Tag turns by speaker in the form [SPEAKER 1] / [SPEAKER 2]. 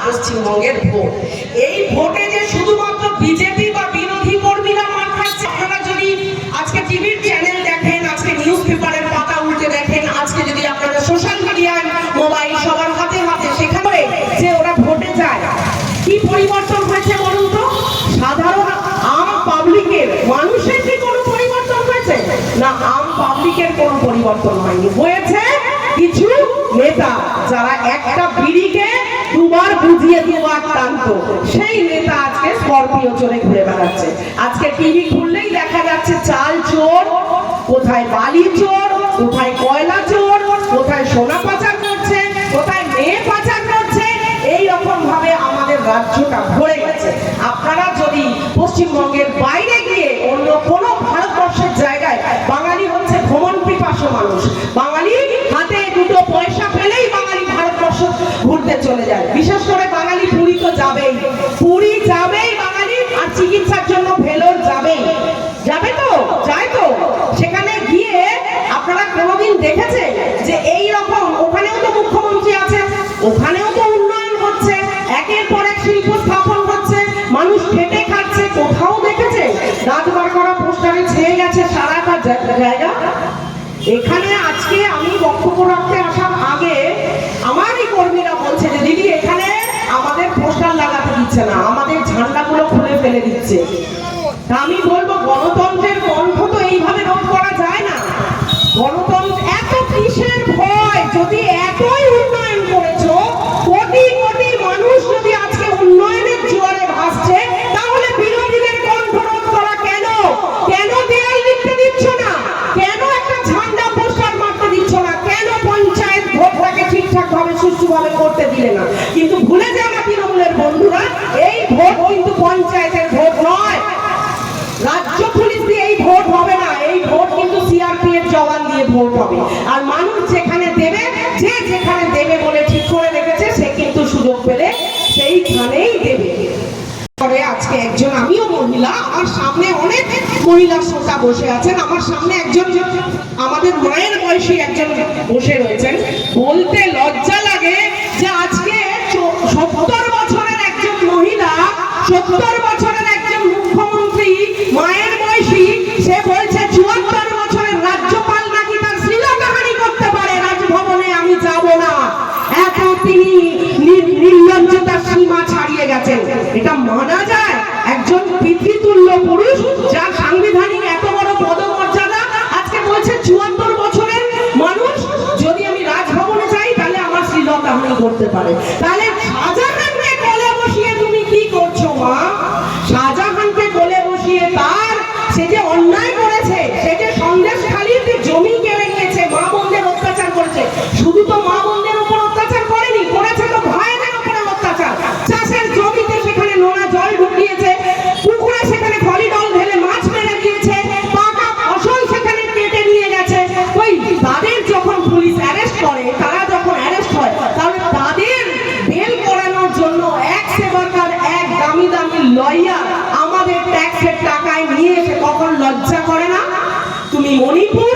[SPEAKER 1] পশ্চিমবঙ্গের ভোট। এই ভোটে যে শুধুমাত্র বিজেপি বা বিরোধী কর্মীরা মার খাচ্ছে, আপনারা যদি আজকে টিভির চ্যানেল দেখেন, আজকে নিউজ পেপারের পাতা উল্টে দেখেন, আজকে যদি আপনারা সোশ্যাল মিডিয়ায় মোবাইল সবার হাতে হাতে, সেখানে যে ওরা ভোটে যায়, কি পরিবর্তন হয়েছে বলুন তো? সাধারণ আম পাবলিকের মানুষের কি কোনো পরিবর্তন হয়েছে? না, আম পাবলিকের কোনো পরিবর্তন হয়নি। হয়েছে কিছু নেতা যারা একটা বিড়িকে দুবার বুঝিয়ে দুবার টানতো, সেই নেতা আজকে স্করপিও চড়ে ঘুরে বেড়াচ্ছে। আজকে টিভি খুললেই দেখা যাচ্ছে চাল চোর, কোথায় বালি চোর, কোথায় কয়লা চোর, কোথায় সোনা পাচার করছে, কোথায় মেয়ে পাচার করছে। এই রকম ভাবে আমাদের রাজ্যটা ভরে গেছে। আপনারা যদি পশ্চিমবঙ্গের বাইরে গিয়ে অন্য কোনো ভারতবর্ষের জায়গায়, বাঙালি হচ্ছে ভ্রমণ পিপাসু মানুষ, বাঙালি হাতে দুটো পয়সা পেলেই বাঙালি ভারতবর্ষ ঘুরতে চলে যায়। বিশেষ করে বাঙালি পুরী তো যাবেই, পুরী যাবেই বাঙালি, আর চিকিৎসার জন্য ভেলোর যাবেই, যাবে তো, যায় তো। সেখানে গিয়ে আপনারা কোনোদিন দেখেছেন যে এই রকম, ওখানেও তো মুখ্যমন্ত্রী আছে, ওখানেও তো উন্নয়ন হচ্ছে, একের পর এক শিল্প স্থাপন হচ্ছে, মানুষ খেটে খাচ্ছে, কোথাও দেখেছে রাজবার করা পোস্টারে ছেয়ে গেছে সারাটা জায়গা? এখানে আজকে আমি বক্তব্য রাখতে আসার আগে আমারই কর্মীরা বলছে যে দিদি এখানে আমাদের পোস্টার লাগাতে দিচ্ছে না, আমাদের ঝান্ডাগুলো খুলে ফেলে দিচ্ছে। আমি বলবো গণতন্ত্রের কণ্ঠ তো এইভাবে রোধ করা যায় না। গণতন্ত্র এত কিসের ভয়? যদি এতই উন্নয়ন করেছো, কোটি কোটি মানুষ যদি আজকে উন্নয়নের জোয়ারে ভাসছে, তাহলে বিরোধীদের কণ্ঠ রোধ করা কেন? কেন দেয়াল লিখতে দিচ্ছ না? কেন একটা ঝান্ডা পোস্টার মারতে দিচ্ছ না? কেন পঞ্চায়েত ভোটটাকে ঠিকঠাক ভাবে সুষ্ঠুভাবে করতে দিলে না? কিন্তু ভুলে যাও না তৃণমূলের বন্ধুরা, এই ভোট কিন্তু পঞ্চায়েতের ভোট নয়, রাজ্য পুলিশ দিয়ে এই ভোট হবে না, এই ভোট কিন্তু সিআরপিএফ জওয়ান দিয়ে ভোট হবে। আর মানুষ যেখানে দেবে, যে যেখানে দেবে বলে ঠিক করে রেখেছে, সে কিন্তু সুযোগ পেলে সেইখানেই দেবে। আজকে একজন, আমিও মহিলা, আমার সামনে অনেক মহিলা শ্রোতা বসে আছেন, আমার সামনে একজন আমাদের মায়ের বয়সী একজন বসে রয়েছেন। বলতে লজ্জা লাগে যে আজকে 70 বছরের একজন মহিলা, 70 বছরের একজন মুখ্যমন্ত্রী, মায়ের বয়সী, সে বলছে 74 বছরের রাজ্যপাল নাকি তার শ্লীলতাহানি করতে পারে রাজভবনে, আমি যাব না। এত তিনি নির্লজ্জতার সীমা ছাড়িয়ে গেছেন। এটা মানা যায়? একজন পিতৃতুল্য পুরুষ, যার সাংবিধানিক এত বড় পদমর্যাদা, আজকে বলছে 74 বছরের মানুষ যদি আমি রাজভবনে যাই তাহলে আমার শ্লীলতাহানি করতে পারে। তাহলে শাহজাহানকে কোলে বসিয়ে তুমি কি করছো মা? শাহজাহানকে কোলে বসিয়ে তার, সে যে অন্যায় করেছে, সে যে সন্দেশখালিতে জমি কেড়ে নিয়েছে, মা বোনদের অত্যাচার করেছে, শুধু তো মা বোনদের উপর অত্যাচার করেনি, করেছে তো ভাইদের উপরে অত্যাচার। চাষের জমিতে সেখানে নোনা জল ঢুকিয়েছে, পুকুরে সেখানে ফলিডল ঢেলে মাছ মেরে দিয়েছে, পাকা ফসল সেখানে কেটে নিয়ে গেছে। ওই তাদের যখন পুলিশ অ্যারেস্ট করে, তারা যখন অ্যারেস্ট হয়, তাহলে তাদের বেল করানোর জন্য এক সেবাকার, এক দামি দামি লয়ার আমাদের ট্যাক্সের টাকায় নিয়ে এসে কখন লজ্জা করে না? তুমি মণিপুর